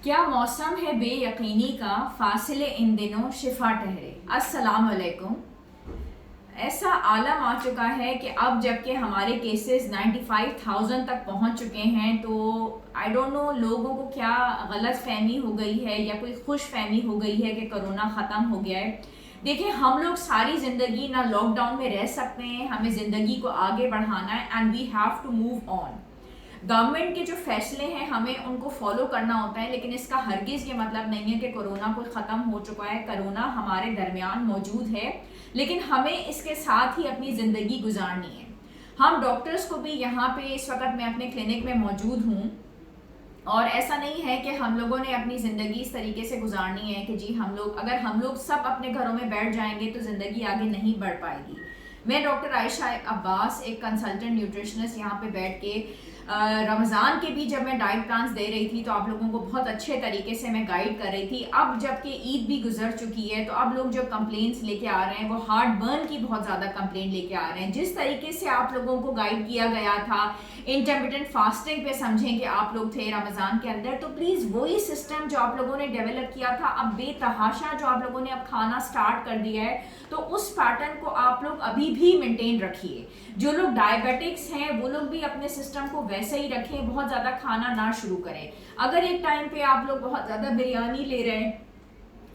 क्या मौसम है बेयकीनी का, फासिले इन दिनों शिफा ठहरे। अस्सलाम वालेकुम। ऐसा आलम आ चुका है कि अब जबकि हमारे केसेस 95,000 तक पहुंच चुके हैं, तो आई डोंट नो लोगों को क्या गलत फहमी हो गई है या कोई खुश फहमी हो गई है कि कोरोना ख़त्म हो गया है। देखिए, हम लोग सारी ज़िंदगी ना लॉकडाउन में रह सकते हैं, हमें ज़िंदगी को आगे बढ़ाना है and we have to move on. Government के जो फैसले हैं हमें उनको फॉलो करना होता है, लेकिन इसका हरगिज़ ये मतलब नहीं है कि कोरोना कोई ख़त्म हो चुका है। कोरोना हमारे दरमियान मौजूद है, लेकिन हमें इसके साथ ही अपनी ज़िंदगी गुजारनी है। हम डॉक्टर्स को भी यहाँ पे इस वक्त मैं अपने क्लिनिक में मौजूद हूँ, और ऐसा नहीं है कि हम लोगों ने अपनी ज़िंदगी इस तरीके से गुजारनी है कि जी अगर हम लोग सब अपने घरों में बैठ जाएंगे तो ज़िंदगी आगे नहीं बढ़ पाएगी। मैं डॉक्टर आयशा अब्बास, एक कंसल्टेंट न्यूट्रिशनिस्ट, यहाँ पे बैठ के रमज़ान के भी जब मैं डाइट प्लान्स दे रही थी तो आप लोगों को बहुत अच्छे तरीके से मैं गाइड कर रही थी। अब जबकि ईद भी गुजर चुकी है तो अब लोग जो कंप्लेंट्स लेके आ रहे हैं वो हार्ट बर्न की बहुत ज़्यादा कंप्लेंट लेके आ रहे हैं। जिस तरीके से आप लोगों को गाइड किया गया था इंटरमिटेंट फास्टिंग पे, समझें कि आप लोग थे रमज़ान के अंदर, तो प्लीज़ वही सिस्टम जो आप लोगों ने डेवलप किया था अब बेतहाशा जो आप लोगों ने अब खाना स्टार्ट कर दिया है, तो उस पैटर्न को आप लोग अभी भी मेंटेन रखिए। जो लोग डायबिटिक्स हैं वो लोग भी अपने सिस्टम को वैसे ही रखें, बहुत ज़्यादा खाना ना शुरू करें। अगर एक टाइम पे आप लोग बहुत ज़्यादा बिरयानी ले रहे हैं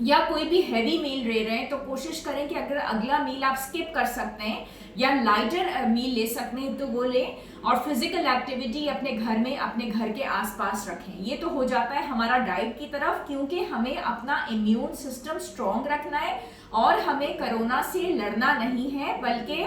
या कोई भी हैवी मील ले रहे हैं तो कोशिश करें कि अगर अगला मील आप स्किप कर सकते हैं या लाइटर मील ले सकते हैं तो वो लें, और फिजिकल एक्टिविटी अपने घर में, अपने घर के आसपास रखें। ये तो हो जाता है हमारा डाइट की तरफ, क्योंकि हमें अपना इम्यून सिस्टम स्ट्रॉन्ग रखना है और हमें कोरोना से लड़ना नहीं है, बल्कि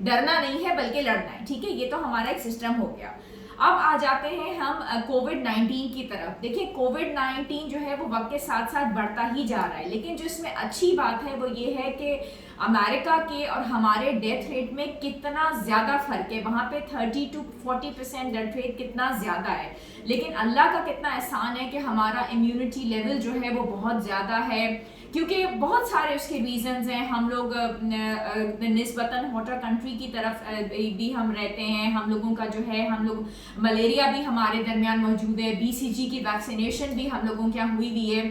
डरना नहीं है बल्कि लड़ना है। ठीक है, ये तो हमारा एक सिस्टम हो गया। अब आ जाते हैं हम कोविड-19 की तरफ। देखिए, कोविड-19 जो है वो वक्त के साथ साथ बढ़ता ही जा रहा है, लेकिन जो इसमें अच्छी बात है वो ये है कि अमेरिका के और हमारे डेथ रेट में कितना ज़्यादा फ़र्क है। वहाँ पे 30 to 40% डेथ रेट कितना ज़्यादा है, लेकिन अल्लाह का कितना एहसान है कि हमारा इम्यूनिटी लेवल जो है वो बहुत ज़्यादा है, क्योंकि बहुत सारे उसके रीजंस हैं। हम लोग निस्बतन हॉटर कंट्री की तरफ भी हम रहते हैं, हम लोगों का जो है, हम लोग मलेरिया भी हमारे दरमियान मौजूद है, BCG की वैक्सीनेशन भी हम लोगों के यहाँ हुई हुई है।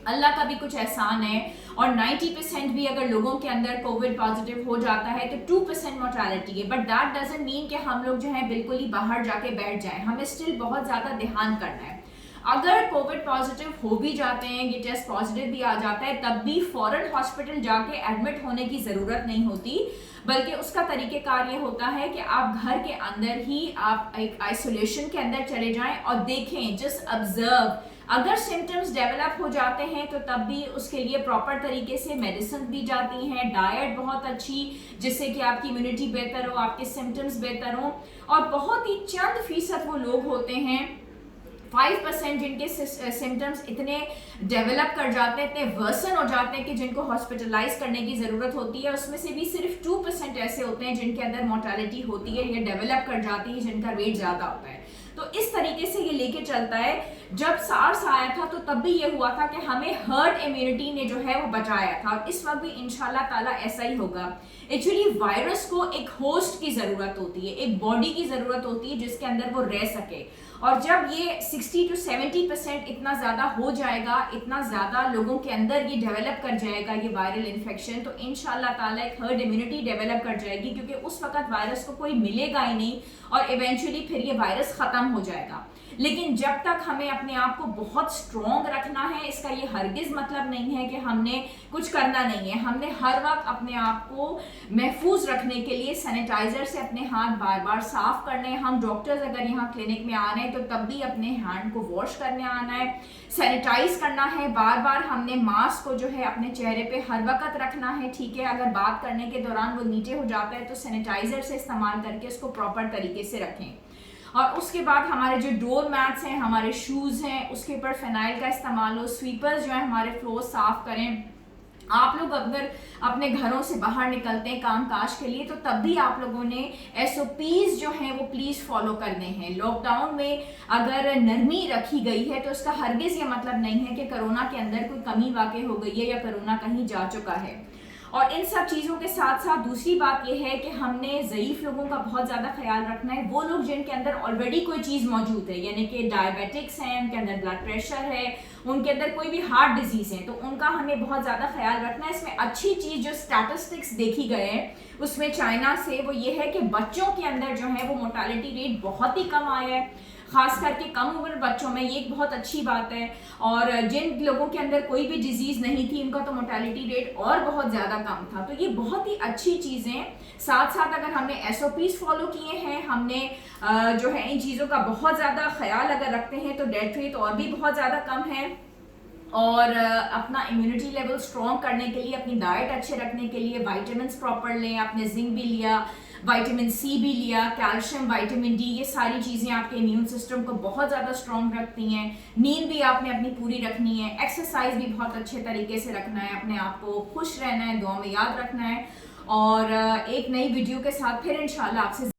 अल्लाह का भी कुछ एहसान है, और 90% भी अगर लोगों के अंदर कोविड पॉजिटिव हो जाता है तो 2% मोर्टालिटी है। बट दैट डजंट मीन कि हम लोग जो है बिल्कुल ही बाहर जाके बैठ जाएं, हमें स्टिल बहुत ज़्यादा ध्यान करना है। अगर कोविड पॉजिटिव हो भी जाते हैं, ये टेस्ट पॉजिटिव भी आ जाता है, तब भी फौरन हॉस्पिटल जाके एडमिट होने की ज़रूरत नहीं होती, बल्कि उसका तरीक़ेकार ये होता है कि आप घर के अंदर ही आप एक आइसोलेशन के अंदर चले जाएं और देखें, जस्ट ऑब्जर्व। अगर सिम्टम्स डेवलप हो जाते हैं तो तब भी उसके लिए प्रॉपर तरीके से मेडिसिन दी जाती हैं, डाइट बहुत अच्छी, जिससे कि आपकी इम्यूनिटी बेहतर हो, आपके सिम्टम्स बेहतर हो। और बहुत ही चंद फीसद वो लोग होते हैं, 5% जिनके सिम्टम्स इतने डेवलप कर जाते हैं, इतने वर्सन हो जाते हैं कि जिनको हॉस्पिटलाइज करने की ज़रूरत होती है। उसमें से भी सिर्फ 2% ऐसे होते हैं जिनके अंदर मोर्टालिटी होती है या डेवलप कर जाती है, जिनका रेट ज़्यादा होता है। तो इस तरीके से ये लेके चलता है। जब सार्स आया था तो तब भी ये हुआ था कि हमें हर्ड इम्यूनिटी ने जो है वो बचाया था, और इस वक्त भी इंशाल्लाह ताला ऐसा ही होगा। एक्चुअली वायरस को एक होस्ट की ज़रूरत होती है, एक बॉडी की ज़रूरत होती है जिसके अंदर वो रह सके, और जब ये 60 to 70% इतना ज़्यादा हो जाएगा, इतना ज़्यादा लोगों के अंदर ये डेवलप कर जाएगा ये वायरल इन्फेक्शन, तो इंशाल्लाह ताला एक हर्ड इम्यूनिटी डेवलप कर जाएगी, क्योंकि उस वक्त वायरस को कोई मिलेगा ही नहीं और इवेंचुअली फिर ये वायरस ख़त्म हो जाएगा। लेकिन जब तक हमें अपने आप को बहुत स्ट्रॉन्ग रखना है, इसका ये हरगिज़ मतलब नहीं है कि हमने कुछ करना नहीं है। हमने हर वक्त अपने आप को महफूज रखने के लिए सैनिटाइज़र से अपने हाथ बार बार साफ़ करने हैं। हम डॉक्टर्स अगर यहाँ क्लिनिक में आ रहे हैं तो तब भी अपने हैंड को वॉश करने आना है, सैनिटाइज करना है बार बार। हमने मास्क को जो है अपने चेहरे पे हर वक्त रखना है, ठीक है। अगर बात करने के दौरान वो नीचे हो जाता है तो सैनिटाइज़र से इस्तेमाल करके उसको प्रॉपर तरीके से रखें। और उसके बाद हमारे जो डोर मैट्स हैं, हमारे शूज़ हैं, उसके ऊपर फिनाइल का इस्तेमाल हो। स्वीपर्स जो है हमारे फ्लोर साफ़ करें। आप लोग अगर अपने घरों से बाहर निकलते हैं काम काज के लिए तो तब भी आप लोगों ने SOPs जो हैं वो प्लीज़ फॉलो करने हैं। लॉकडाउन में अगर नरमी रखी गई है तो उसका हरगिज़ ये मतलब नहीं है कि कोरोना के अंदर कोई कमी वाक़ई हो गई है या कोरोना कहीं जा चुका है। और इन सब चीज़ों के साथ साथ दूसरी बात यह है कि हमने ज़ईफ़ लोगों का बहुत ज़्यादा ख्याल रखना है। वो लोग जिनके अंदर ऑलरेडी कोई चीज़ मौजूद है, यानी कि डायबिटिक्स हैं, उनके अंदर ब्लड प्रेशर है, उनके अंदर कोई भी हार्ट डिजीज़ है, तो उनका हमें बहुत ज़्यादा ख्याल रखना है। इसमें अच्छी चीज़ जो स्टैटिस्टिक्स देखी गए हैं उसमें चाइना से, वो ये है कि बच्चों के अंदर जो है वो मोर्टालिटी रेट बहुत ही कम आया है, खास करके कम उम्र बच्चों में। ये एक बहुत अच्छी बात है। और जिन लोगों के अंदर कोई भी डिजीज नहीं थी उनका तो मोर्टालिटी रेट और बहुत ज़्यादा कम था। तो ये बहुत ही अच्छी चीज़ें। साथ साथ अगर हमने SOPs फॉलो किए हैं, हमने जो है इन चीज़ों का बहुत ज़्यादा ख्याल अगर रखते हैं तो डेथ रेट और भी बहुत ज़्यादा कम है। और अपना इम्यूनिटी लेवल स्ट्रॉन्ग करने के लिए, अपनी डाइट अच्छे रखने के लिए विटामिन प्रॉपर लें, आपने जिंक भी लिया, विटामिन C भी लिया, कैल्शियम, विटामिन D, ये सारी चीज़ें आपके इम्यून सिस्टम को बहुत ज़्यादा स्ट्रॉन्ग रखती हैं। नींद भी आपने अपनी पूरी रखनी है, एक्सरसाइज भी बहुत अच्छे तरीके से रखना है, अपने आप को खुश रहना है, दुआ में याद रखना है। और एक नई वीडियो के साथ फिर इंशाल्लाह आपसे